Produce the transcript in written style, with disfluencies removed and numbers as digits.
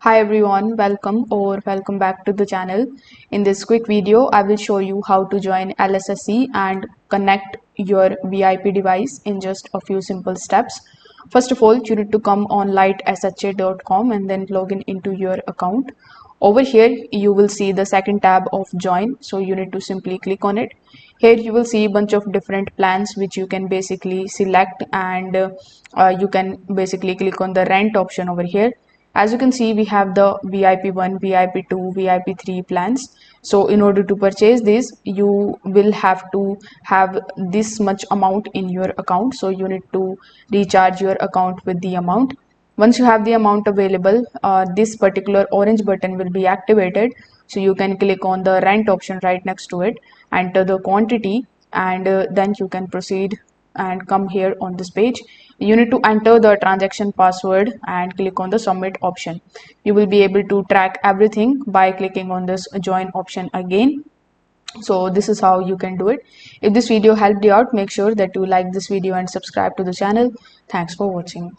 Hi everyone, welcome back to the channel. In this quick video, I will show you how to join LSSC and connect your VIP device in just a few simple steps. First of all, you need to come on lightsha.com and then log in into your account. Over here, you will see the second tab of join. So you need to simply click on it. Here you will see a bunch of different plans which you can basically select, and you can basically click on the rent option over here. As you can see, we have the VIP1, VIP2, VIP3 plans. So in order to purchase this, you will have to have this much amount in your account. So you need to recharge your account with the amount. Once you have the amount available, this particular orange button will be activated. So you can click on the rent option right next to it, enter the quantity, and then you can proceed and come here on this page. You need to enter the transaction password and click on the submit option. You will be able to track everything by clicking on this join option again. So this is how you can do it. If this video helped you out, make sure that you like this video and subscribe to the channel. Thanks for watching.